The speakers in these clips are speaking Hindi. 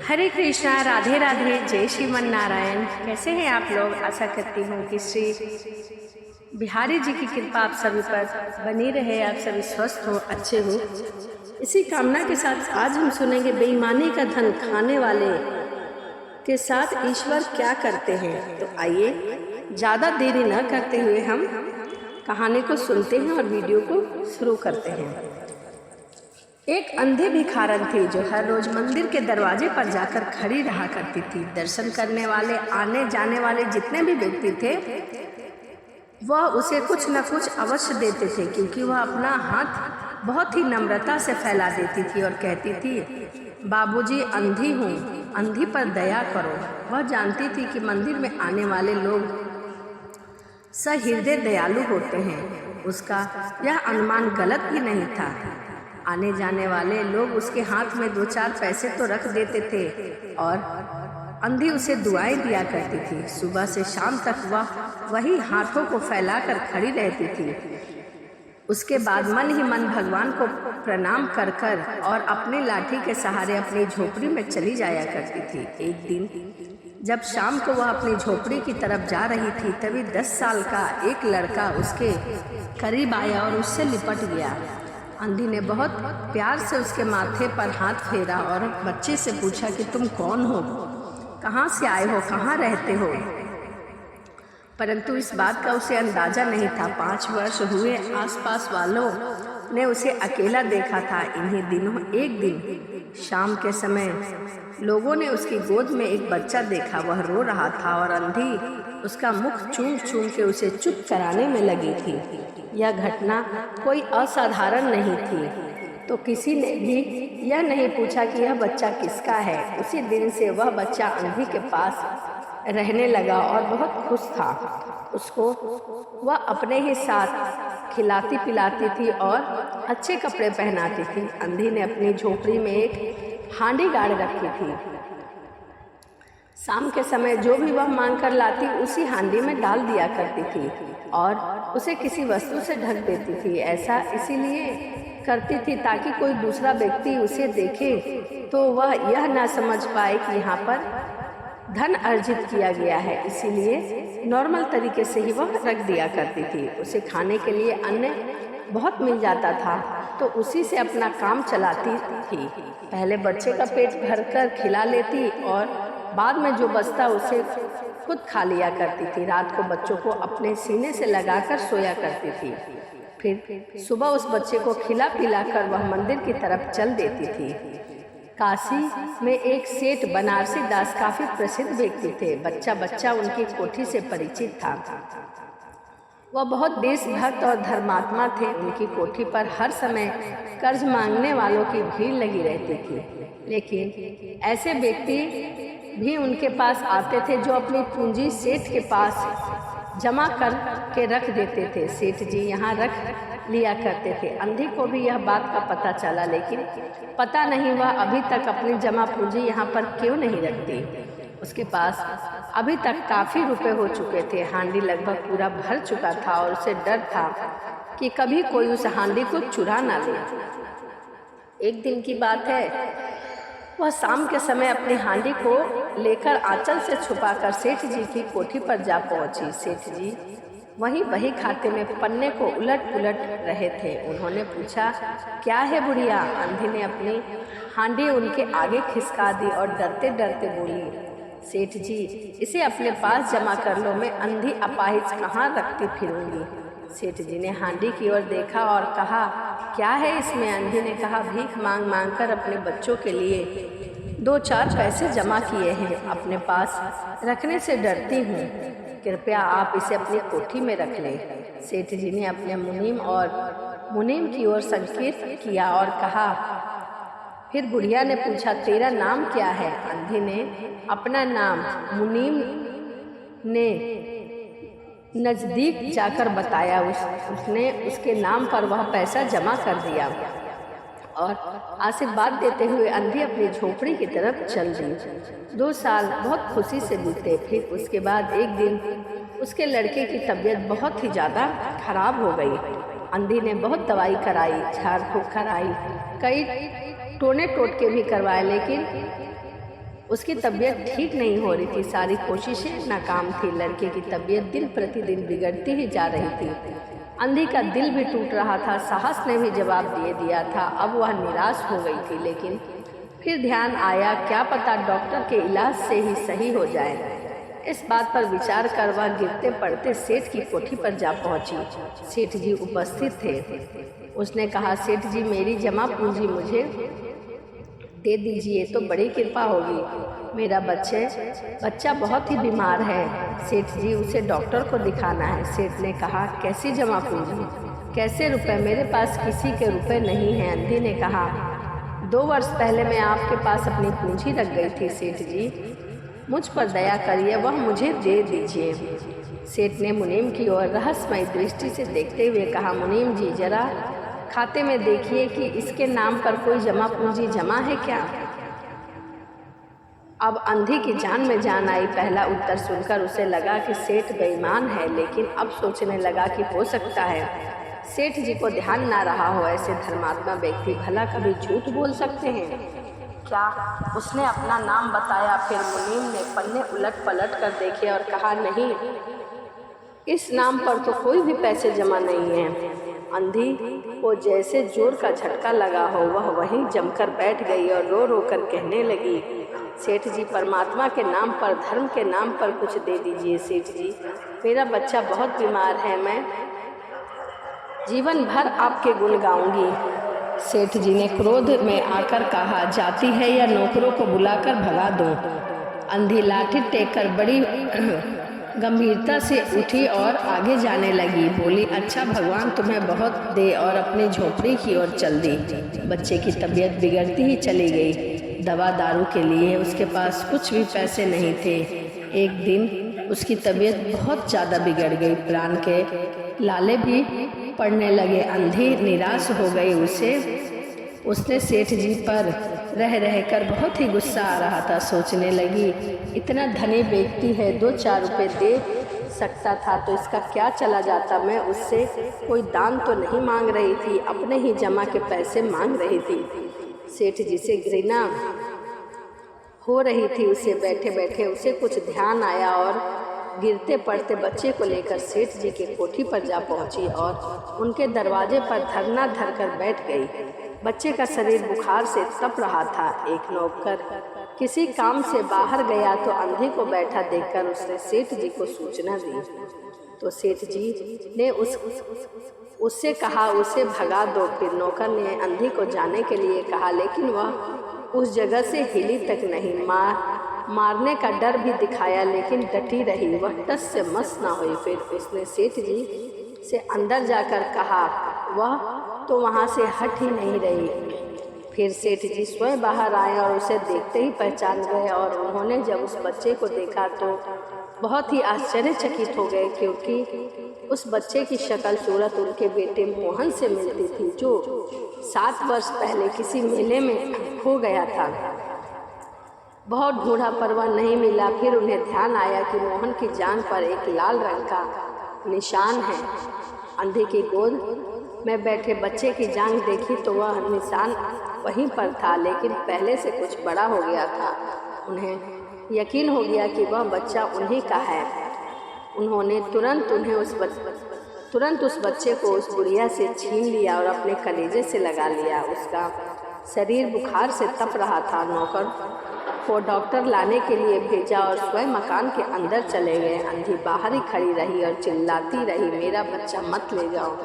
हरे कृष्णा, राधे राधे, जय श्रीमन नारायण। कैसे हैं आप लोग? आशा करती हूँ कि श्री बिहारी जी की कृपा आप सभी पर बनी रहे, आप सभी स्वस्थ हो, अच्छे हो। इसी कामना के साथ आज हम सुनेंगे बेईमानी का धन खाने वाले के साथ ईश्वर क्या करते हैं। तो आइए ज़्यादा देरी न करते हुए हम कहानी को सुनते हैं और वीडियो को शुरू करते हैं। एक अंधे भिखारन थी जो हर रोज मंदिर के दरवाजे पर जाकर खड़ी रहा करती थी। दर्शन करने वाले, आने जाने वाले जितने भी व्यक्ति थे वह उसे कुछ न कुछ अवश्य देते थे, क्योंकि वह अपना हाथ बहुत ही नम्रता से फैला देती थी और कहती थी, बाबूजी अंधी हूँ, अंधी पर दया करो। वह जानती थी कि मंदिर में आने वाले लोग सहृदय दयालु होते हैं। उसका यह अनुमान गलत भी नहीं था। आने जाने वाले लोग उसके हाथ में 2-4 पैसे तो रख देते थे और अंधी उसे दुआएं दिया करती थी। सुबह से शाम तक वह वही हाथों को फैलाकर खड़ी रहती थी। उसके बाद मन ही मन भगवान को प्रणाम कर कर और अपनी लाठी के सहारे अपनी झोपड़ी में चली जाया करती थी। एक दिन जब शाम को वह अपनी झोपड़ी की तरफ जा रही थी, तभी 10 साल का एक लड़का उसके करीब आया और उससे लिपट गया। अंधी ने बहुत प्यार से उसके माथे पर हाथ फेरा और बच्चे से पूछा कि तुम कौन हो, कहाँ से आए हो, कहाँ रहते हो। परंतु इस बात का उसे अंदाजा नहीं था। 5 वर्ष हुए आसपास वालों ने उसे अकेला देखा था। इन्हीं दिनों एक दिन शाम के समय लोगों ने उसकी गोद में एक बच्चा देखा। वह रो रहा था और अंधी उसका मुख चूम चूम के उसे चुप कराने में लगी थी। यह घटना कोई असाधारण नहीं थी, तो किसी ने भी यह नहीं पूछा कि यह बच्चा किसका है। उसी दिन से वह बच्चा अंधी के पास रहने लगा और बहुत खुश था। उसको वह अपने ही साथ खिलाती पिलाती थी और अच्छे कपड़े पहनाती थी। अंधी ने अपनी झोपड़ी में एक हांडी गाड़ रखी थी। शाम के समय जो भी वह मांग कर लाती उसी हांडी में डाल दिया करती थी और उसे किसी वस्तु से ढक देती थी। ऐसा इसीलिए करती थी ताकि कोई दूसरा व्यक्ति उसे देखे तो वह यह ना समझ पाए कि यहाँ पर धन अर्जित किया गया है। इसीलिए नॉर्मल तरीके से ही वह रख दिया करती थी। उसे खाने के लिए अन्न बहुत मिल जाता था तो उसी से अपना काम चलाती थी। पहले बच्चे का पेट भरकर खिला लेती और बाद में जो बचता उसे खुद खा लिया करती थी। रात को बच्चों को अपने सीने से लगाकर सोया करती थी। फिर सुबह उस बच्चे को खिला पिलाकर वह मंदिर की तरफ चल देती थी। काशी में एक सेठ बनारसी दास काफी प्रसिद्ध व्यक्ति थे। बच्चा बच्चा उनकी कोठी से परिचित था। वह बहुत देशभक्त और धर्मात्मा थे। उनकी कोठी पर हर समय कर्ज मांगने वालों की भीड़ लगी रहती थी, लेकिन ऐसे व्यक्ति भी उनके पास आते थे जो अपनी पूंजी सेठ के पास जमा कर के रख देते थे। सेठ जी यहाँ रख लिया करते थे। अंधी को भी यह बात का पता चला, लेकिन पता नहीं वह अभी तक अपनी जमा पूंजी यहाँ पर क्यों नहीं रखती। उसके पास अभी तक काफ़ी रुपए हो चुके थे। हांडी लगभग पूरा भर चुका था और उसे डर था कि कभी कोई उस हांडी को चुरा ना ले। एक दिन की बात है, वह शाम के समय अपनी हांडी को लेकर आंचल से छुपाकर सेठ जी की कोठी पर जा पहुंची। सेठ जी वहीं बही खाते में पन्ने को उलट पुलट रहे थे। उन्होंने पूछा, क्या है बुढ़िया? अंधी ने अपनी हांडी उनके आगे खिसका दी और डरते डरते बोली, सेठ जी इसे अपने पास जमा कर लो, मैं अंधी अपाहिज कहाँ रखती फिरूंगी। सेठ जी ने हांडी की ओर देखा और कहा, क्या है इसमें? अंधी ने कहा, भीख मांग मांग कर अपने बच्चों के लिए 2-4 पैसे जमा किए हैं, अपने पास रखने से डरती हूँ, कृपया आप इसे अपनी कोठी में रख लें। सेठ जी ने अपने मुनीम की ओर संकेत किया और कहा। फिर बुढ़िया ने पूछा, तेरा नाम क्या है? अंधी ने अपना नाम मुनीम ने नज़दीक जाकर बताया। उसने उसके नाम पर वह पैसा जमा कर दिया और आशीर्वाद देते हुए अंधी अपनी झोपड़ी की तरफ चल दी। 2 साल बहुत खुशी से बीते। फिर उसके बाद एक दिन उसके लड़के की तबीयत बहुत ही ज़्यादा खराब हो गई। अंधी ने बहुत दवाई कराई, झाड़ फूँक कराई, कई टोने टोटके भी करवाए, लेकिन उसकी तबीयत ठीक नहीं हो रही थी। सारी कोशिशें नाकाम थी। लड़के की तबीयत दिन प्रतिदिन बिगड़ती ही जा रही थी। अंधी का दिल भी टूट रहा था। साहस ने भी जवाब दे दिया था। अब वह निराश हो गई थी, लेकिन फिर ध्यान आया, क्या पता डॉक्टर के इलाज से ही सही हो जाए। इस बात पर विचार कर वह गिरते पड़ते सेठ की कोठी पर जा पहुंची। सेठ जी उपस्थित थे। उसने कहा, सेठ जी, मेरी जमा पूंजी मुझे दे दीजिए तो बड़ी कृपा होगी। मेरा बच्चा बहुत ही बीमार है सेठ जी, उसे डॉक्टर को दिखाना है। सेठ ने कहा, कैसी जमा पूंजी, कैसे रुपए? मेरे पास किसी के रुपए नहीं हैं। अंधी ने कहा, 2 वर्ष पहले मैं आपके पास अपनी पूंजी रख गई थी सेठ जी, मुझ पर दया करिए, वह मुझे दे दीजिए। सेठ ने मुनीम की ओर रहस्यमय दृष्टि से देखते हुए कहा, मुनीम जी, जरा खाते में देखिए कि इसके नाम पर कोई जमा पूंजी जमा है क्या? अब अंधी की जान में जान आई। पहला उत्तर सुनकर उसे लगा कि सेठ बेईमान है, लेकिन अब सोचने लगा कि हो सकता है सेठ जी को ध्यान ना रहा हो। ऐसे धर्मात्मा व्यक्ति भला कभी झूठ बोल सकते हैं क्या? उसने अपना नाम बताया। फिर मुनीम ने पन्ने उलट पलट कर देखे और कहा, नहीं, इस नाम पर तो कोई भी पैसे जमा नहीं है। अंधी को जैसे जोर का झटका लगा हो, वह वहीं जमकर बैठ गई और रो रो कर कहने लगी, सेठ जी, परमात्मा के नाम पर, धर्म के नाम पर कुछ दे दीजिए सेठ जी, मेरा बच्चा बहुत बीमार है, मैं जीवन भर आपके गुण गाऊंगी। सेठ जी ने क्रोध में आकर कहा, जाती है या नौकरों को बुलाकर भगा दो। अंधी लाठी टेक कर बड़ी गंभीरता से उठी और आगे जाने लगी। बोली, अच्छा भगवान तुम्हें बहुत दे, और अपनी झोपड़ी की ओर चल दी। बच्चे की तबीयत बिगड़ती ही चली गई। दवा दारू के लिए उसके पास कुछ भी पैसे नहीं थे। एक दिन उसकी तबीयत बहुत ज़्यादा बिगड़ गई। प्राण के लाले भी पड़ने लगे। अंधी निराश हो गई। उसने सेठ जी पर रह कर बहुत ही गुस्सा आ रहा था। सोचने लगी, इतना धनी व्यक्ति है, 2-4 रुपये दे सकता था तो इसका क्या चला जाता। मैं उससे कोई दान तो नहीं मांग रही थी, अपने ही जमा के पैसे मांग रही थी। सेठ जी से घृणा हो रही थी उसे। बैठे बैठे उसे कुछ ध्यान आया और गिरते पड़ते बच्चे को लेकर सेठ जी की कोठी पर जा पहुंची और उनके दरवाजे पर धरना धरकर बैठ गई। बच्चे का शरीर बुखार से तप रहा था। एक नौकर किसी काम से बाहर गया तो अंधी को बैठा देखकर उसने सेठ जी को सूचना दी। तो सेठ जी ने उससे कहा, उसे भगा दो। फिर नौकर ने अंधी को जाने के लिए कहा, लेकिन वह उस जगह से हिली तक नहीं। मारने का डर भी दिखाया, लेकिन डटी रही, वह टस से मस ना हुई। फिर उसने सेठ जी से अंदर जाकर कहा, वह तो वहाँ से हट ही नहीं रही। फिर सेठ जी स्वयं बाहर आए और उसे देखते ही पहचान गए, और उन्होंने जब उस बच्चे को देखा तो बहुत ही आश्चर्यचकित हो गए, क्योंकि उस बच्चे की शक्ल सूरत उनके बेटे मोहन से मिलती थी, जो 7 वर्ष पहले किसी मेले में खो गया था। बहुत ढूंढा पर वह नहीं मिला। फिर उन्हें ध्यान आया कि मोहन की जांघ पर एक लाल रंग का निशान है। अंधे की गोद में बैठे बच्चे की जांघ देखी तो वह निशान वहीं पर था, लेकिन पहले से कुछ बड़ा हो गया था। उन्हें यकीन हो गया कि वह बच्चा उन्हीं का है। उन्होंने तुरंत उस बच्चे को उस बुढ़िया से छीन लिया और अपने कलेजे से लगा लिया। उसका शरीर बुखार से तप रहा था। नौकर को डॉक्टर लाने के लिए भेजा और स्वयं मकान के अंदर चले गए। अंधी बाहर ही खड़ी रही और चिल्लाती रही, मेरा बच्चा मत ले जाओ,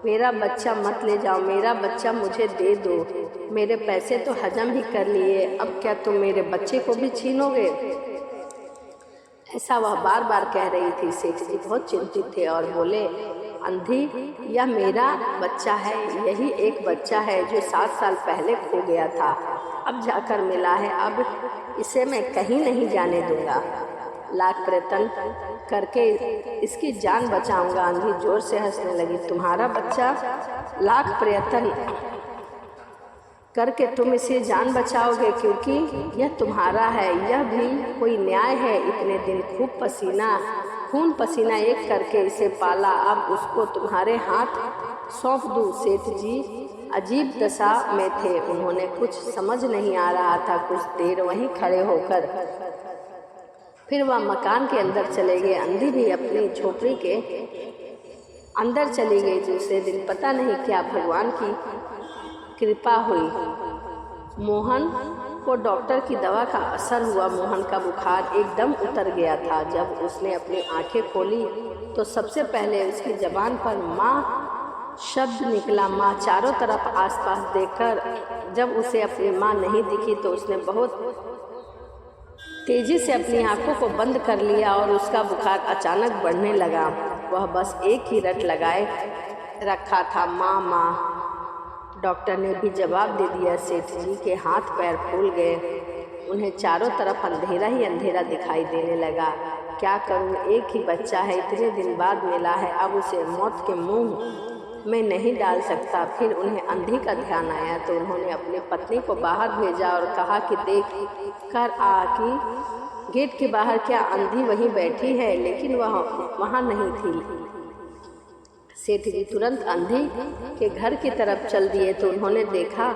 मेरा बच्चा मत ले जाओ, मेरा बच्चा मुझे दे दो, मेरे पैसे तो हजम ही कर लिए, अब क्या तुम मेरे बच्चे को भी छीनोगे? ऐसा वह बार बार कह रही थी। सेठ जी बहुत चिंतित थे और बोले, अंधी, यह मेरा बच्चा है, यही एक बच्चा है जो 7 साल पहले खो गया था, अब जाकर मिला है, अब इसे मैं कहीं नहीं जाने दूंगा, लाख प्रयत्न करके इसकी जान बचाऊंगा। अंधी जोर से हंसने लगी, तुम्हारा बच्चा? लाख प्रयत्न करके तुम इसे जान बचाओगे क्योंकि यह तुम्हारा है? यह भी कोई न्याय है? इतने दिन खून पसीना एक करके इसे पाला, अब उसको तुम्हारे हाथ सौंप दूं? सेठ जी अजीब दशा में थे। उन्होंने कुछ समझ नहीं आ रहा था। कुछ देर वहीं खड़े होकर फिर वह मकान के अंदर चले गए। अंधी भी अपनी झोपड़ी के अंदर चली गई। दूसरे दिन पता नहीं क्या भगवान की कृपा हुई, मोहन को डॉक्टर की दवा का असर हुआ। मोहन का बुखार एकदम उतर गया था। जब उसने अपनी आंखें खोली तो सबसे पहले उसकी ज़बान पर माँ शब्द निकला। माँ चारों तरफ आसपास देखकर जब उसे अपनी माँ नहीं दिखी तो उसने बहुत तेज़ी से अपनी आंखों को बंद कर लिया और उसका बुखार अचानक बढ़ने लगा। वह बस एक ही रट लगाए रखा था, माँ माँ। डॉक्टर ने भी जवाब दे दिया। सेठ जी के हाथ पैर फूल गए। उन्हें चारों तरफ अंधेरा ही अंधेरा दिखाई देने लगा। क्या करूं, एक ही बच्चा है, इतने दिन बाद मिला है, अब उसे मौत के मुंह में नहीं डाल सकता। फिर उन्हें अंधी का ध्यान आया तो उन्होंने अपनी पत्नी को बाहर भेजा और कहा कि देख कर आ कि गेट के बाहर क्या अंधी वहीं बैठी है, लेकिन वह वहाँ नहीं थी। सेठ जी तुरंत अंधी के घर की तरफ चल दिए तो उन्होंने देखा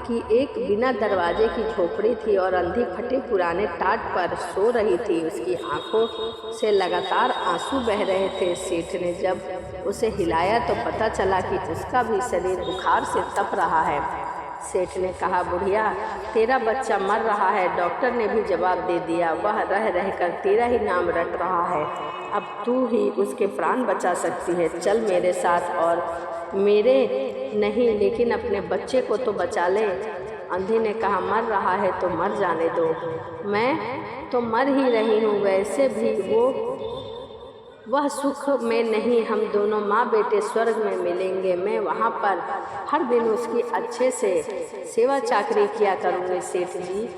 कि एक बिना दरवाजे की झोपड़ी थी और अंधी फटे पुराने टाट पर सो रही थी। उसकी आंखों से लगातार आंसू बह रहे थे। सेठ ने जब उसे हिलाया तो पता चला कि उसका भी शरीर बुखार से तप रहा है। सेठ ने कहा, बुढ़िया तेरा बच्चा मर रहा है। डॉक्टर ने भी जवाब दे दिया, वह रह रहकर तेरा ही नाम रट रहा है। अब तू ही उसके प्राण बचा सकती है। चल मेरे साथ, और मेरे नहीं लेकिन अपने बच्चे को तो बचा ले। अंधी ने कहा, मर रहा है तो मर जाने दो, मैं तो मर ही रही हूँ। वैसे भी वह सुख में नहीं, हम दोनों माँ बेटे स्वर्ग में मिलेंगे। मैं वहाँ पर हर दिन उसकी अच्छे से सेवा चाकरी किया करूँगी। सेठ जी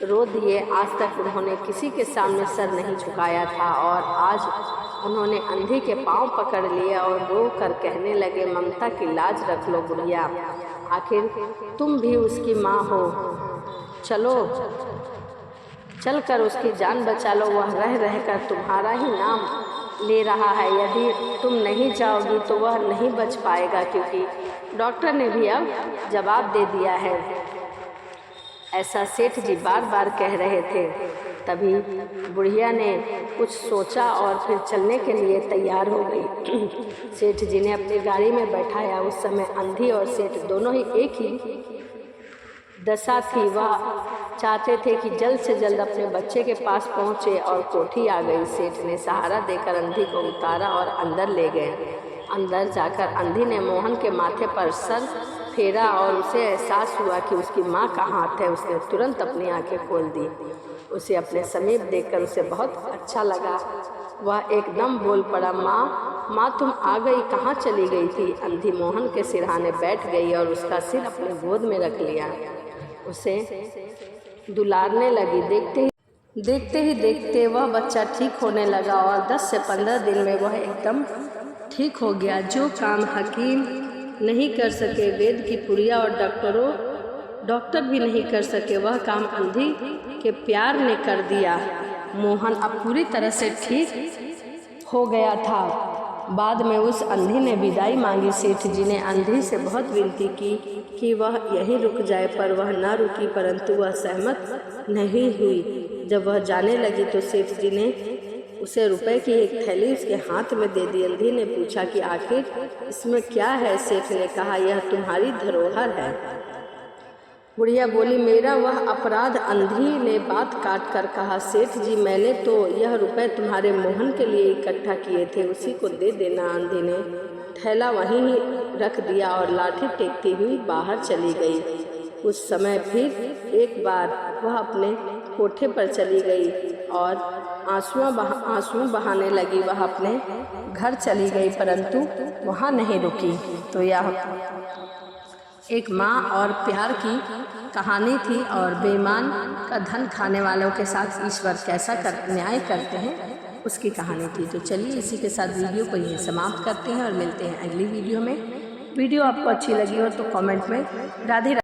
रो दिए। आज तक उन्होंने किसी के सामने सर नहीं झुकाया था और आज उन्होंने अंधी के पांव पकड़ लिए और रो कर कहने लगे, ममता की लाज रख लो बुढ़िया, आखिर तुम भी उसकी माँ हो। चलो चल कर उसकी जान बचा लो। वह रह रहकर तुम्हारा ही नाम ले रहा है। यदि तुम नहीं जाओगी तो वह नहीं बच पाएगा, क्योंकि डॉक्टर ने भी अब जवाब दे दिया है। ऐसा सेठ जी बार बार कह रहे थे। तभी बुढ़िया ने कुछ सोचा और फिर चलने के लिए तैयार हो गई। सेठ जी ने अपनी गाड़ी में बैठाया। उस समय अंधी और सेठ दोनों ही एक ही दशा थी। वह चाहते थे कि जल्द से जल्द अपने बच्चे के पास पहुँचे और कोठी आ गई। सेठ ने सहारा देकर अंधी को उतारा और अंदर ले गए। अंदर जाकर अंधी ने मोहन के माथे पर सर फेरा और उसे एहसास हुआ कि उसकी माँ का हाथ है। उसने तुरंत अपनी आंखें खोल दी। उसे अपने समीप देखकर उसे बहुत अच्छा लगा। वह एकदम बोल पड़ा, माँ तुम आ गई, कहाँ चली गई थी? अंधी मोहन के सिरहाने बैठ गई और उसका सिर अपने गोद में रख लिया। उसे दुलारने लगी। देखते ही देखते वह बच्चा ठीक होने लगा और 10 से 15 दिन में वह एकदम ठीक हो गया। जो काम हकीम नहीं कर सके, वेद की पुड़िया और डॉक्टर भी नहीं कर सके, वह काम अंधी के प्यार ने कर दिया। मोहन अब पूरी तरह से ठीक हो गया था। बाद में उस अंधी ने विदाई मांगी। सेठ जी ने अंधी से बहुत विनती की कि वह यहीं रुक जाए, पर वह न रुकी, परंतु वह सहमत नहीं हुई। जब वह जाने लगी तो सेठ जी ने उसे रुपए की एक थैली उसके हाथ में दे दी। अंधी ने पूछा कि आखिर इसमें क्या है? सेठ ने कहा, यह तुम्हारी धरोहर है। बुढ़िया बोली, मेरा वह अपराध? अंधी ने बात काट कर कहा, सेठ जी मैंने तो यह रुपए तुम्हारे मोहन के लिए इकट्ठा किए थे, उसी को दे देना। अंधी ने थैला वहीं ही रख दिया और लाठी टेकती हुई बाहर चली गई। उस समय फिर एक बार वह अपने कोठे पर चली गई और आंसू बहाने लगी। वह अपने घर चली गई, परंतु वहाँ नहीं रुकी। तो यह एक माँ और प्यार की कहानी थी और बेईमान का धन खाने वालों के साथ ईश्वर कैसा न्याय करते हैं उसकी कहानी थी। तो चलिए इसी के साथ वीडियो को यहीं समाप्त करते हैं और मिलते हैं अगली वीडियो में। वीडियो आपको अच्छी लगी हो तो कमेंट में राधे